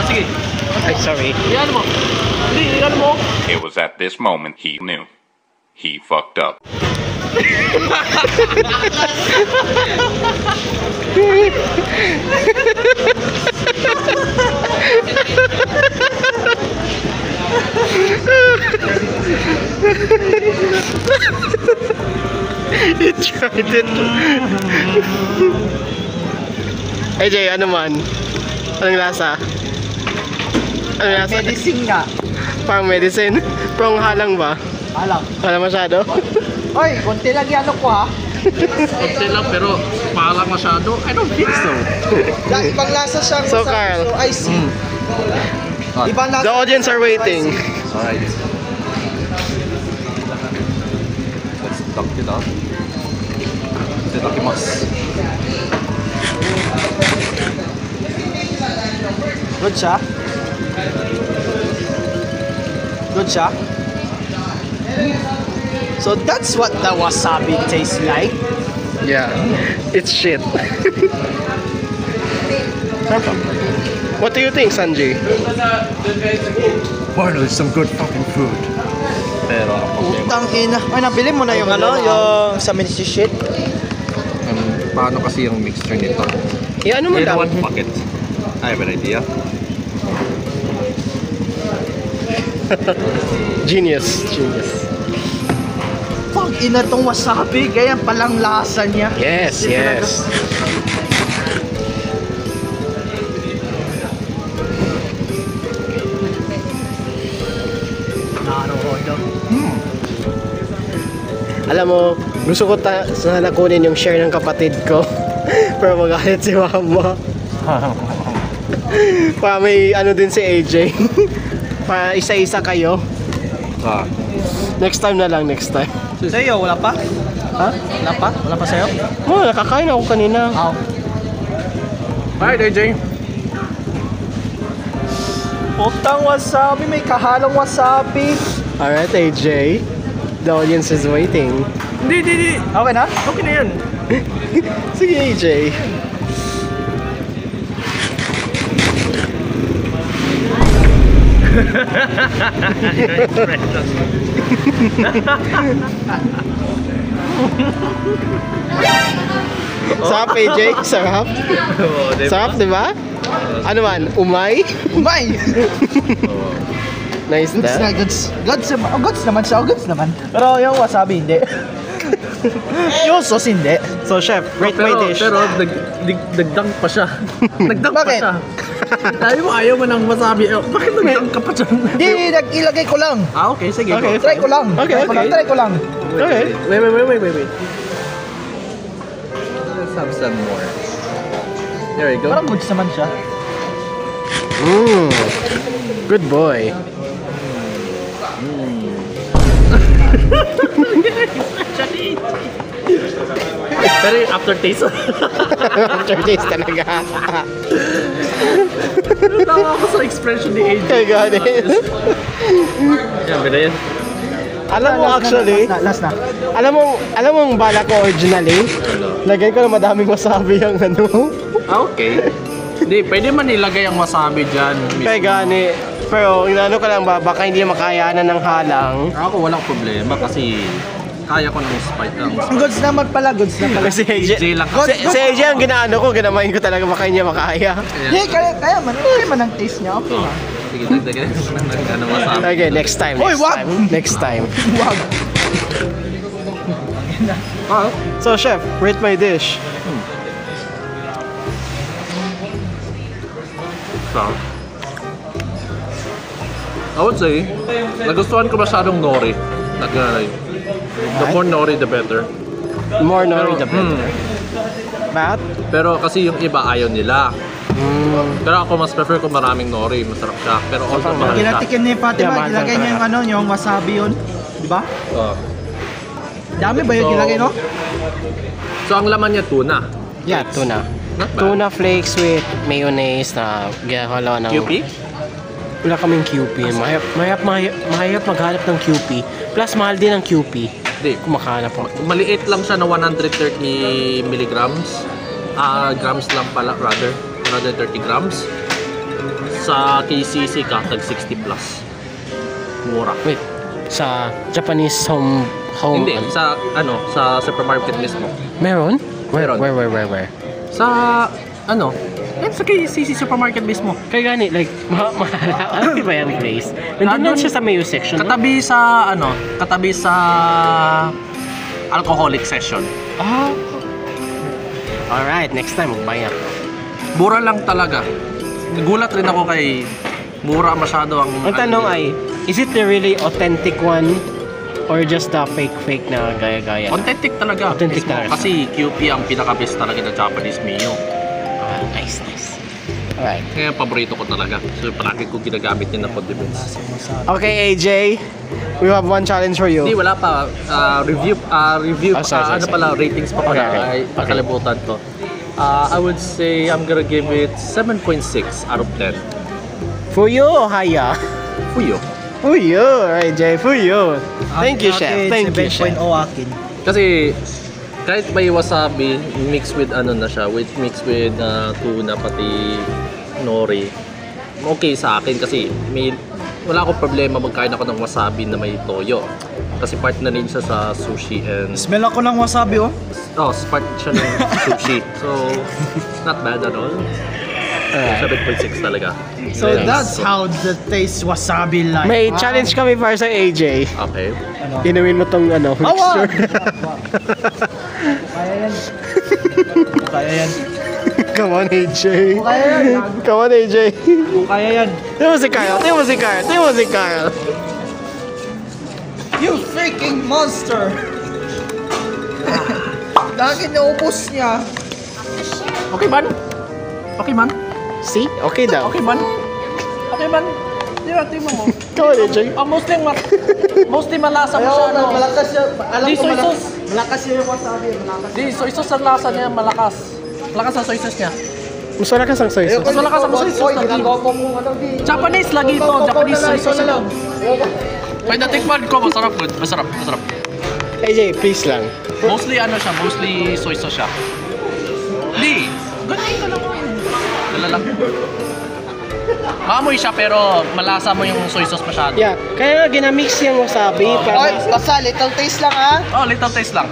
sige. Ay, sorry. Iyan mo. Hindi, iyan mo. It was at this moment he knew. He fucked up. He tried it. AJ, ano man? Anong lasa? Anong lasa? Medicine nga. Parang medicine? Parang halang ba? Alam. Halang masyado? Oy, konti lang yan ko ha. Konti lang pero parang masyado. I don't think so. Ibang lasa siya. So, Carl. So, I see. Ibang lasa. The audience are waiting. Alright. Let's dump it out. Itadakimasu. Good siya. Good siya. So that's what the wasabi tastes like. Yeah. It's shit. What do you think, Sanjay? Finally, some good fucking food. Pero ang problema, Utang ina. Ay, nabili mo na yung ano, yung sa minisi shit. paano kasi yung mixture nito? Yeah, ano mo In lang? one bucket. I have an idea. Genius. Genius. Fuck, ina tong wasabi. Ganyan palang lasa niya. Yes, yes. Alam mo, gusto ko sana kunin yung share ng kapatid ko. Pero magalit si mama. Para may ano din si AJ. Para isa-isa kayo. Ah. Next time na lang, next time. Sa'yo, wala pa? Ha? Wala pa? Wala pa sa'yo? Oh, nakakain ako kanina. Oo. Alright, AJ. Putang wasabi, may kahalong wasabi. Alright, AJ. The audience is waiting. Hindi. Okay na? Okay na yan. Sige, AJ. Sarap, AJ? Sarap? Sarap, di ba? Ano man? Umay? Umay! Nice Goods na, na. goods. Goods naman siya, goods naman. Pero yung wasabi, hindi. Yung sauce, hindi. So, chef, rate my dish. Pero nagdang pa siya. Nagdang pa Bakit? siya. Sabi mo ayaw mo ng wasabi. Bakit nagdang ka pa siya? Hindi, ilagay ko lang. Ah, okay. Sige. Okay. Go. Try ko lang. Okay, okay. Try ko lang. Okay. Wait. Let's have some more. There you go. Parang goods naman siya. Mmm. Good boy. Pero yung aftertaste. Aftertaste talaga. Tawa ako sa expression ni AJ. I got it. Yan, bila yan. Alam mo actually, Last na. alam mo ang bala ko originally, lagay ko na madaming wasabi ang ano. Ah, okay. Hindi, pwede man ilagay ang wasabi dyan. Kaya gani. Pero inano ka lang ba, baka hindi makayanan ng halang. Ako walang problema kasi kaya ko ng spike lang. Goods naman pala, goods na pala. Kasi AJ, AJ lang si AJ ang ginaano ko, ginamayin ko talaga baka hindi niya makaya. Hindi, kaya man ang taste niya. Okay lang. Sige, dagdagan ng ano wasabi. Okay, next time. Oy, Next wag! time. Next time. Wag. Ah, So chef, rate my dish. sarap. I would say, nagustuhan ko masyadong nori. The more nori, the better. More nori the better. Matt? Pero kasi yung iba ayaw nila. Pero ako mas prefer ko maraming nori, masarap siya. Pero also mahal siya. Kinatikin ni Fatima, Yeah, mahal ilagay niya yung ano, yung wasabi yun. Di ba? Dami ba yung So, ilagay, no? So ang laman niya tuna. Yeah, tuna. Not bad. Tuna flakes with mayonnaise na ginahalo ng... QP? Wala kaming QP. Mahirap maghanap ng QP. Plus, mahal din ang QP. Hindi. Kung makahanap po. Maliit lang siya na 130 milligrams. Grams lang pala, rather. 130 grams. Sa KCC ka, tag 60 plus. Mura. Wait, sa Japanese home Hindi, sa sa supermarket mismo. meron? Meron. Where? Sa sa KCC supermarket mismo. Kaya gani, like, mahal. Ano ba yan, Grace? Nandun siya sa mayo section. no? Katabi sa alcoholic section. Ah. Alright, next time, magbayad. Mura lang talaga. Nagulat rin ako kay mura masyado ang... Ang tanong ay, is it the really authentic one? Or just the fake na gaya-gaya? Authentic talaga. Authentic mismo. talaga. Kasi QP ang pinaka-best talaga na Japanese mayo. Ah, nice. Alright. Kaya paborito ko talaga. So palagi ko ginagamit yun na condiments. Okay, AJ. We have one challenge for you. Hindi, wala pa. Review. Sorry. Ratings pa pala. Okay. Ay, nakalimutan ko. I would say I'm gonna give it 7.6 out of 10. Fuyo o Haya? Fuyo. Fuyo, AJ. Fuyo. Thank you, Chef. Thank you, Chef. 7.0 akin. Kasi kahit may wasabi mixed with mixed with tuna pati nori, okay sa akin kasi wala akong problema magkain ako ng wasabi na may toyo kasi part na rin siya sa sushi and Smell ako ng wasabi, oh. part siya ng sushi, so not bad at all. 7.6 talaga. So that's how the taste wasabi like. May challenge kami para sa AJ. Okay. Inumin mo tong mixture. Kaya yan. Kaya yan. Come on, AJ. Kaya yan. Come on, AJ. Kaya yan. Tingnan mo si Carl. You freaking monster! Lagi naubos niya. Okay man. See? Okay daw. Okay man. Tingnan mo. Come on, AJ. Mostly malasa mo siya, Malakas siya. Alam Di ko soy malakas. sauce. Malakas siya yung wasabi. Malakas. Di, soy sauce ang lasa niya malakas. Malakas ang soy sauce niya. Mas malakas ang soy sauce. Mas malakas ang soy sauce lagi. Ginagawa mo kung ano di. Japanese lagi ito. Japanese soy sauce ito. May natikman ko. Masarap. AJ, please lang. Mostly soy sauce siya. Di, ganyan ka lang. Dala lang. Maamoy siya pero malasa mo yung soy sauce masyado. Yeah, kaya nga ginamix yung wasabi Oy, para... basta little taste lang ha. Oh, little taste lang.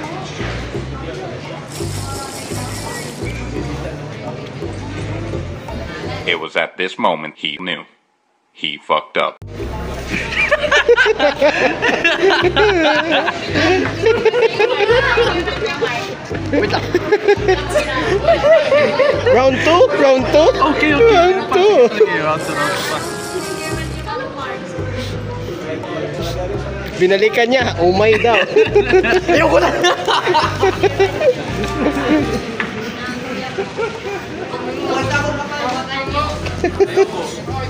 It was at this moment he knew. He fucked up. Wait lang. Round 2? Okay. Round 2. Okay, round 2. Binalikan niya, umay daw. Ayoko na.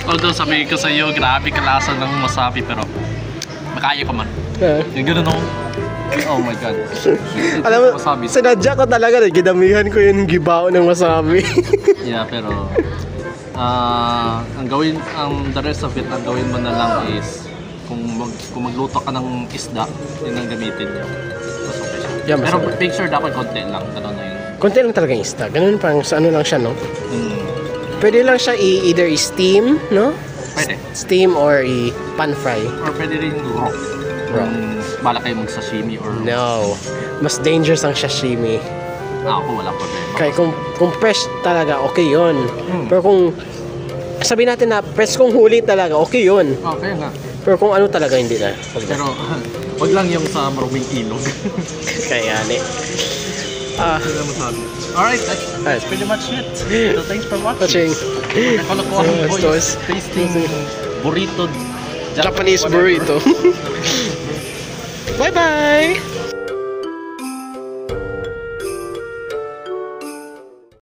Although sabihin ko sa iyo, grabe ka lasa ng wasabi pero makaya ko man. Yung ganun ako. Oh my god. Alam mo, Wasabi. sinadya ko talaga, ginamihan ko yung gibao ng wasabi. Yeah, pero the rest of it, ang gawin mo na lang is kung magluto ka ng isda, yun ang gamitin niya. Mas okay siya. Yeah, Pero masarap. make sure dapat konti lang, gano'n na yun. Konti lang talaga yung isda. Ganun parang sa ano lang siya, no? Mm. Pwede lang siya either i-steam, no? Pwede. Steam or i-pan fry. Or pwede rin raw. Kung bala kayo mag-sashimi or... No. Mas dangerous ang sashimi. Ako wala problema. Kaya kung fresh talaga, okay yun. Pero kung sabihin natin na fresh kung huli talaga, okay yun. Okay nga. Pero kung ano talaga, hindi na. Pero wag lang yung sa maruming ilog. Kaya ni. Alright, that's pretty much it. So thanks for watching. Nakalokohan boys tasting burrito. Japanese burrito. Bye-bye!